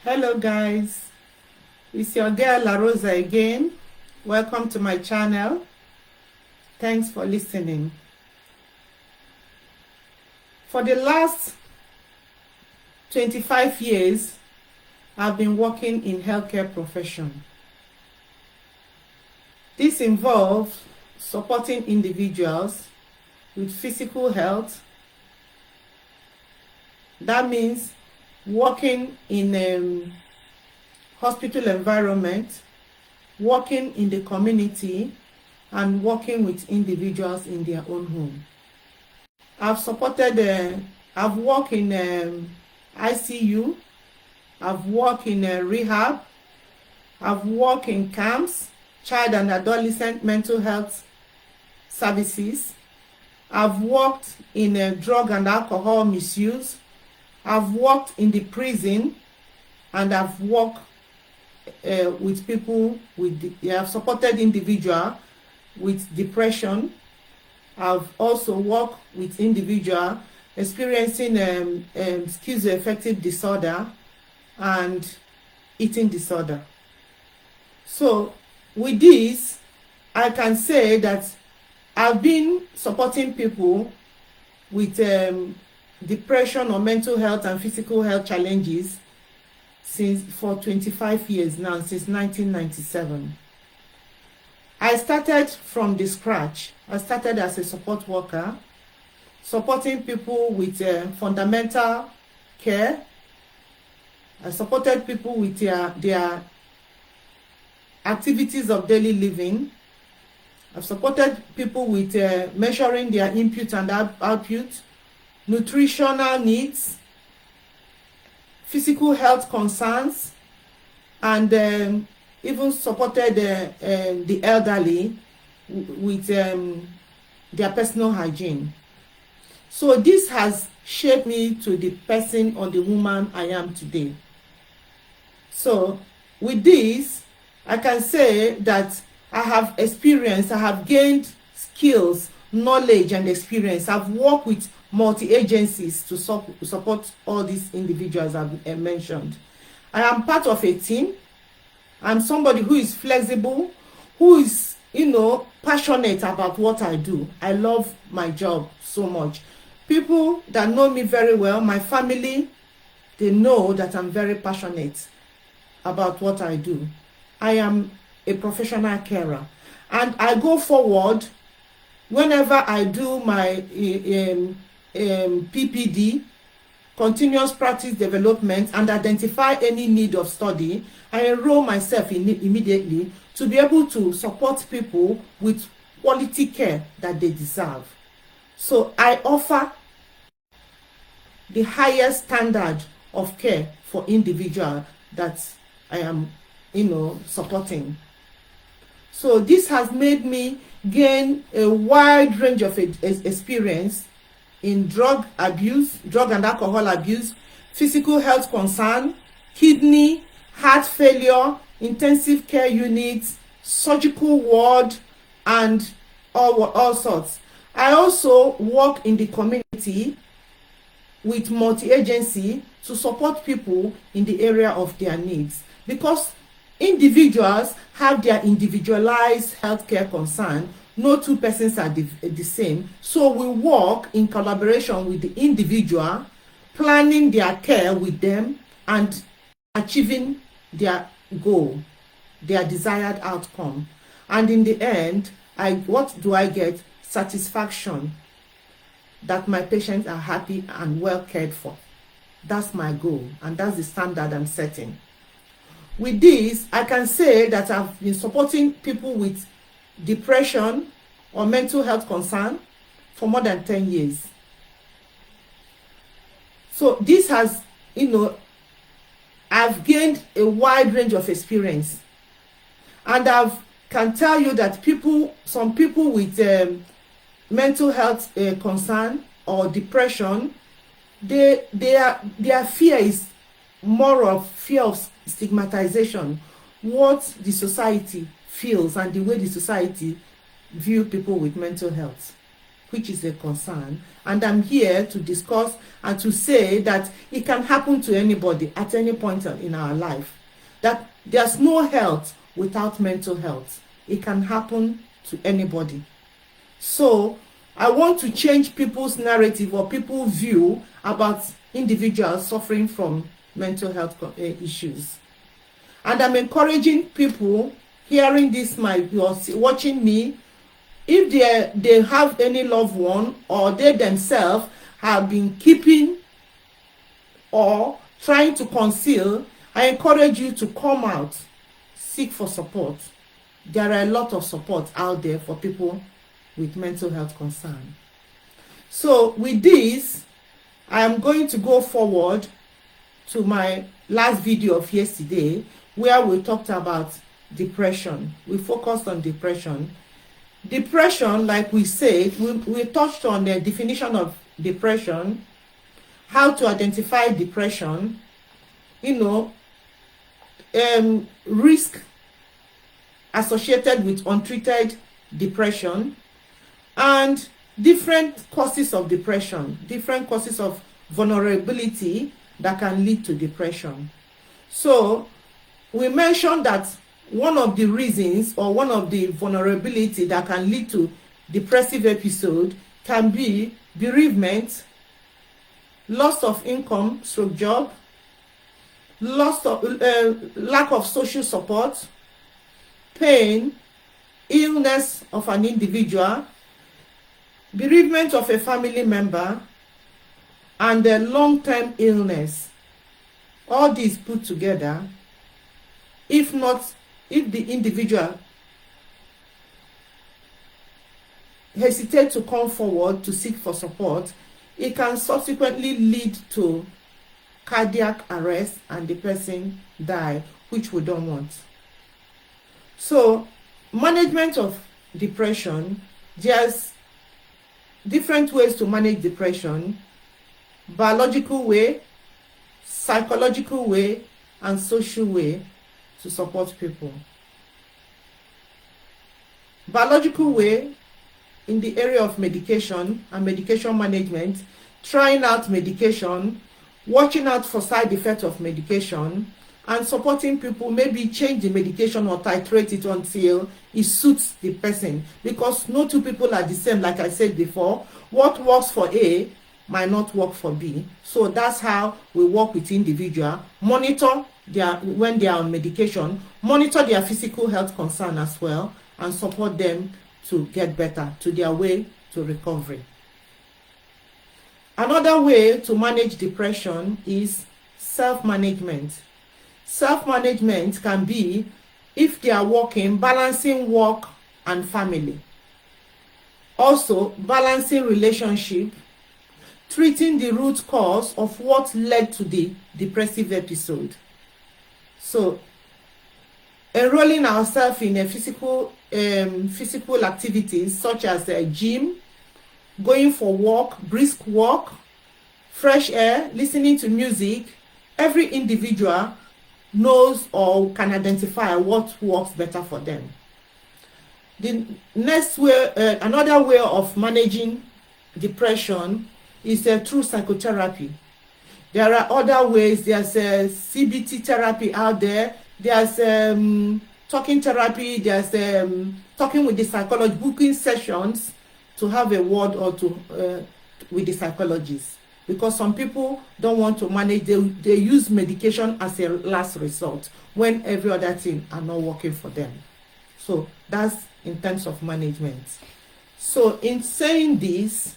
Hello guys, it's your girl LaRosa again. Welcome to my channel. Thanks for listening. For the last 25 years, I've been working in healthcare profession. This involves supporting individuals with physical health. That means working in a hospital environment, working in the community, and working with individuals in their own home. I've worked in ICU, I've worked in rehab, I've worked in camps, child and adolescent mental health services. I've worked in drug and alcohol misuse. I've worked in the prison, and I've worked with people I've supported individuals with depression. I've also worked with individuals experiencing schizoaffective disorder and eating disorder. So with this, I can say that I've been supporting people with depression or mental health and physical health challenges for 25 years now, since 1997. I started from the scratch. I started as a support worker, supporting people with fundamental care. I supported people with their activities of daily living. I've supported people with measuring their input and output, nutritional needs, physical health concerns, and even supported the elderly with their personal hygiene. So this has shaped me to the person or the woman I am today. So with this, I can say that I have gained skills, knowledge, and experience. I've worked with multi-agencies to support all these individuals I've mentioned. I am part of a team. I'm somebody who is flexible, who is, passionate about what I do. I love my job so much. People that know me very well, my family, they know that I'm very passionate about what I do. I am a professional carer, and I go forward whenever I do my PPD, continuous practice development, and identify any need of study. I enroll myself immediately to be able to support people with quality care that they deserve. So I offer the highest standard of care for individual that I am supporting. So this has made me gain a wide range of experience in drug and alcohol abuse, physical health concern, kidney, heart failure, intensive care units, surgical ward, and all sorts. I also work in the community with multi-agency to support people in the area of their needs, because individuals have their individualized healthcare concern. No two persons are the same. So we work in collaboration with the individual, planning their care with them and achieving their goal, their desired outcome. And in the end, what do I get? Satisfaction that my patients are happy and well cared for. That's my goal, and that's the standard I'm setting. With this, I can say that I've been supporting people with depression or mental health concern for more than 10 years. So this has, I've gained a wide range of experience, and can tell you that some people with mental health concern or depression, their fear is more of fear of stigmatization, what the society feels and the way the society view people with mental health. which is a concern, and I'm here to discuss and to say that it can happen to anybody at any point in our life, that there's no health without mental health. It can happen to anybody. So I want to change people's narrative or people's view about individuals suffering from mental health issues. And I'm encouraging people hearing this, watching me, if they have any loved one or they themselves have been keeping or trying to conceal, I encourage you to come out, seek for support. There are a lot of support out there for people with mental health concern. So with this, I am going to go forward to my last video of yesterday, where we talked about depression. We focused on depression. Depression, like we said, we touched on the definition of depression, how to identify depression, risk associated with untreated depression, and different causes of depression, different causes of vulnerability that can lead to depression. So we mentioned that one of the reasons or one of the vulnerability that can lead to depressive episode can be bereavement, loss of income / job, lack of social support, pain, illness of an individual, bereavement of a family member, and a long-term illness. All these put together, if the individual hesitates to come forward to seek for support, it can subsequently lead to cardiac arrest and the person die, which we don't want. So management of depression, there's different ways to manage depression: biological way, psychological way, and social way to support people. Biological way, in the area of medication and medication management, trying out medication, watching out for side effects of medication, and supporting people, maybe change the medication or titrate it until it suits the person, because no two people are the same. Like I said before, what works for A might not work for B. So that's how we work with individual. Monitor when they are on medication, monitor their physical health concern as well, and support them to get better, to their way to recovery. Another way to manage depression is self-management. Self-management can be, if they are working, balancing work and family. Also, balancing relationship, treating the root cause of what led to the depressive episode. So, enrolling ourselves in a physical activities such as a gym, going for walk, brisk walk, fresh air, listening to music. Every individual knows or can identify what works better for them. The next way, another way of managing depression is through psychotherapy. There are other ways. There's CBT therapy out there. There's talking therapy. There's talking with the psychologist, booking sessions to have a word or with the psychologist. Because some people don't want to manage, they use medication as a last resort when every other thing are not working for them. So that's in terms of management. So in saying this,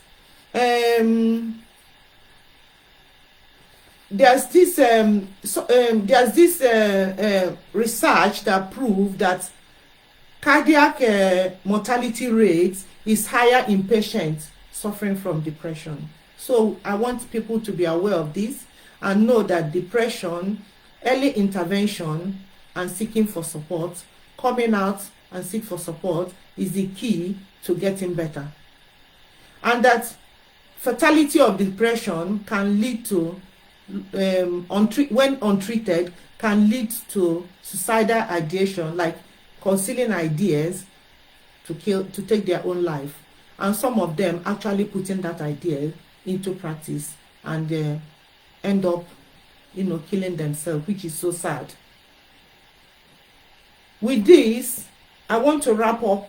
there's this research that proves that cardiac mortality rate is higher in patients suffering from depression. So I want people to be aware of this and know that depression, early intervention and seeking for support, coming out and seek for support is the key to getting better. And that fatality of depression can lead to, when untreated, can lead to suicidal ideation, like concealing ideas to take their own life. and some of them actually putting that idea into practice and end up, killing themselves, which is so sad. With this, I want to wrap up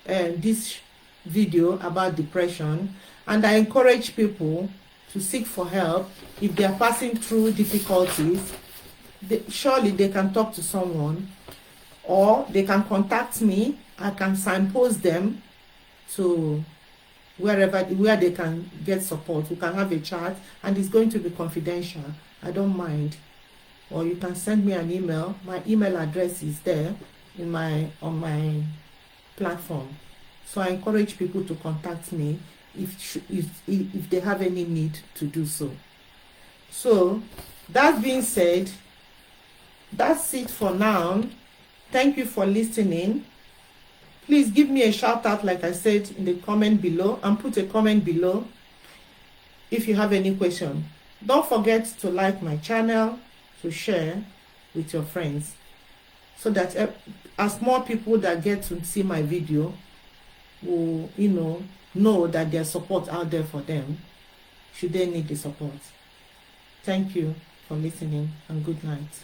this video about depression, and I encourage people to seek for help if they are passing through difficulties. Surely they can talk to someone, or they can contact me. I can signpost them to where they can get support. We can have a chat, and it's going to be confidential. I don't mind. Or you can send me an email. My email address is there on my platform. So I encourage people to contact me if they have any need to do so. So that being said, that's it for now. Thank you for listening. Please give me a shout out, like I said, in the comment below, and put a comment below if you have any question. Don't forget to like my channel, to share with your friends, so that as more people that get to see my video will, know that there's support out there for them should they need the support. Thank you for listening, and good night.